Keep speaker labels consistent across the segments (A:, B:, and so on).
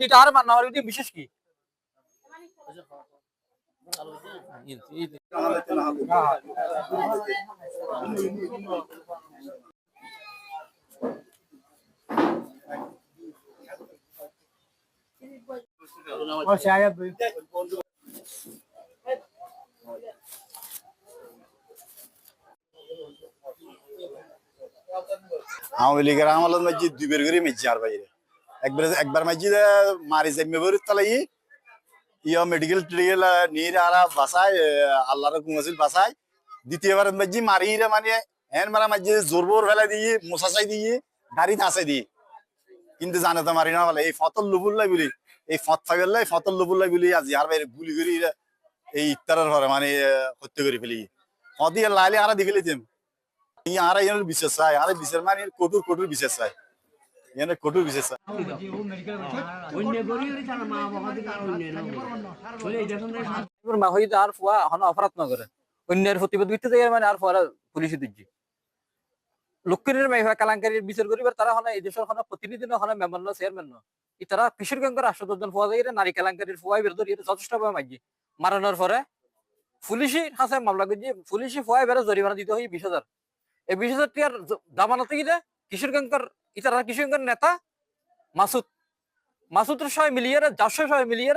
A: এটা আর মানার বিশেষ কি
B: আওয়ামী লীগের আমলের মধ্যে দুইবার করে মেজি আর বাইরে একবার মসজিদ মারি যাইবে তালাই ইয়া মেডিকেল টিডিকেল নিয়ে আরা বাসায় আল্লাহর কুমাসিল বাসায় দ্বিতীয়বার মসজিদ মারি মানে হ্যান মারা মসজিদ জোরবোর ফেলা দিয়ে মোসাসাই দিয়ে দাড়ি নাচাই দিয়ে কিন্তু জানে তো মারি না বলে এই ফতল লুবুল্লাই বলি এই ফত ফাইবেল্লাই ফতল লুবুল্লাই বলি আজ আর বাইরে গুলি করি এই ইফতারের ঘরে মানে হত্যা করে ফেলি ফদি লাইলে আরা দেখে লিতেম আরা ইয়ার বিশেষ চাই আর বিশেষ মানে কঠোর কঠোর বিশেষ চাই ইয়ার কঠোর বিশেষ চাই
A: মা হইতে আর ফুয়া হন অপরাধ না করে অন্যের প্রতিবাদ করতে যাই মানে আর ফুয়ারা পুলিশে দিচ্ছি লক্ষ্মীর মাইফা কালাঙ্কারীর বিচার করিবার তারা হন এই দেশের হন প্রতিনিধি না হন মেম্বার না চেয়ারম্যান না তারা কিশোরগঞ্জের 810 জন ফুয়া যাই নারী কালাঙ্কারীর ফুয়াই বের ধরে যথেষ্টভাবে মাইজি মারানোর পরে পুলিশি হাসে মামলা করছি পুলিশি ফুয়াই বেড়ে জরিমানা দিতে হয় 20,000 এই 20,000 টাকার দামানতে গিয়ে কিশোরগঞ্জের ইতারা কিশোরগঞ্জের নেতা মাসুদের সবাই মিলিয়ে যার সবাই মিলিয়ে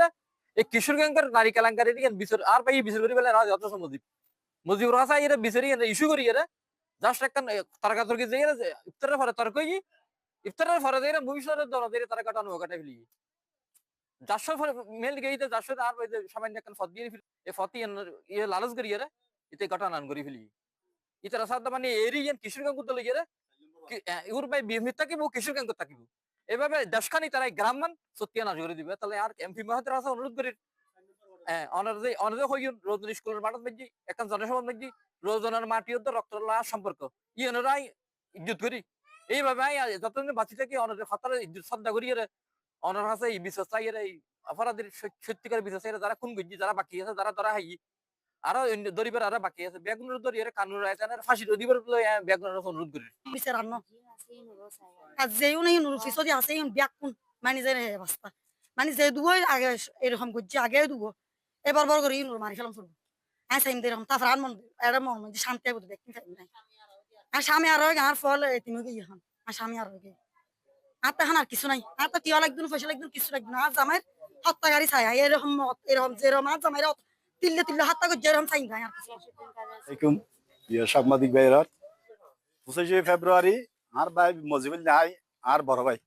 A: এই কিশোরগঞ্জের নারী কেলেঙ্কারির বিচার আর পাই বিচার করি পেলে না যথেষ্ট মুজিবুর হাসান এরা বিচারি ইস্যু করি জাস্ট একটা তর্কাতর্কি যাই ইফতারের পরে তর্ক ইফতারের পরে যাই ভবিষ্যতের দল তারা কাটানো কাটাই ফেলি যার পরে মেল গিয়ে যার সাথে আর সামান্য একটা ফত দিয়ে এই ফতি ইয়ে লালচ করি এতে ঘটনা করি ফেলি ইতারা সাথে মানে এরি কিশোরগঞ্জ দলে গিয়ে ইউর ভাই বিএমপি থাকিব কিশোরগঞ্জ থাকিব এভাবে দেশখানি তারা গ্রামমান সত্যিয়া না করে দিবে তাহলে আর এমপি মহাতের আছে অনুরোধ করি অনার্য হই রোজন স্কুলের মাঠত মেজি এখন জনসভা মেজি রোজনের মাটিও তো রক্ত লাশ সম্পর্ক ইয়নরাই ইজ্জত করি এইভাবে যতদিন বাঁচি থাকি অনার্য হতার ইজ্জত শ্রদ্ধা করি অনার আছে এই বিশ্বাস চাই এই অপরাধের সত্যিকার বিশ্বাস চাই যারা খুন করছি যারা বাকি আছে যারা তারা হাই আরো দরিবার আরো বাকি আছে বেগুনের দরি কানুর ফাঁসি দিবার বেগুনের অনুরোধ করি
C: বিচার আনো আর যেও নাই পিছদি আছে ব্যাগ কোন মানে যে অবস্থা মানে যে দুবো আগে এরকম করছি আগে দুবো এবার বড় করে ইনুর মারি ফেলাম শুনবো আমি চাইম এরকম তারপর আর মন এটা মন মধ্যে শান্তি আবু ব্যক্তি চাইম নাই আর স্বামী আর গাঁর ফল তুমি গিয়ে হন আর স্বামী আর গে আর তখন আর কিছু নাই আর তো টিয়া লাগবে পয়সা লাগবে কিছু লাগবে না আর জামাই হত্যাকারী চাই এরকম যেরকম আর জামাই তিল্লে তিল্লে হত্যা করছে এরকম চাই নাই আর
B: সাংবাদিক ভাইয়ের 25 ফেব্রুয়ারি আর ভাই মজিবুল নাই আর বড় ভাই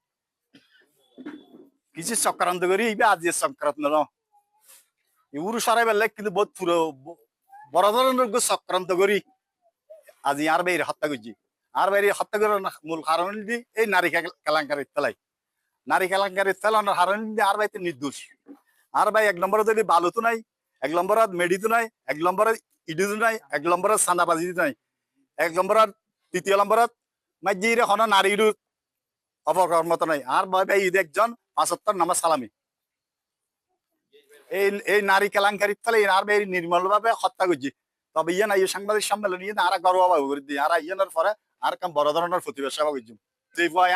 B: কিছু চক্রান্ত করি আজ চক্রান্ত ন ইউরু সারাই বেলা কিন্তু বহুত পুরো বড় ধরনের চক্রান্ত করি আজি আর বাইরে হত্যা করছি আর বাইরে হত্যা করার মূল কারণ এই নারী কেলেঙ্কারির তেলাই নারী কেলেঙ্কারির তেলানোর কারণ আর ভাই নির্দোষ আর ভাই 1 নম্বরে যদি বালুতো নাই 1 নম্বরত মেডিতো নাই 1 নম্বরত ইডিতো নাই 1 নম্বরত সান্দাবাজি নাই 1 নম্বরত 3য় নম্বরত মাঝিরে হন নারীর অপকর্মত নাই আর ভাই ভাই ঈদ একজন 75 নামাজ সালামি এই নারী কেলেঙ্কারির তেলে আর ভাই নির্মল ভাবে হত্যা করছি তবে ইয়ে না সাংবাদিক সম্মেলন ইয়ে আর গর্বভাবে করে দিই আর ইয়ের পরে আর কাম বড় ধরনের প্রতিবাদ সেবা করছি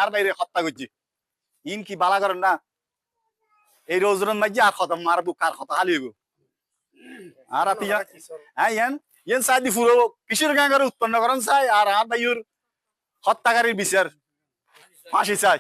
B: আর বাইরে হত্যা করছি ইন কি বালা করেন না এই রোজরন মাঝে আর খতম মারবো কার কথা হালি হইব আর হ্যাঁ ইয়েন চাই দি ফুরো কিশোর গাঙ্গার উৎপন্ন করেন চাই আর ভাইয়ুর হত্যাকারীর বিচার ফাঁসি চাই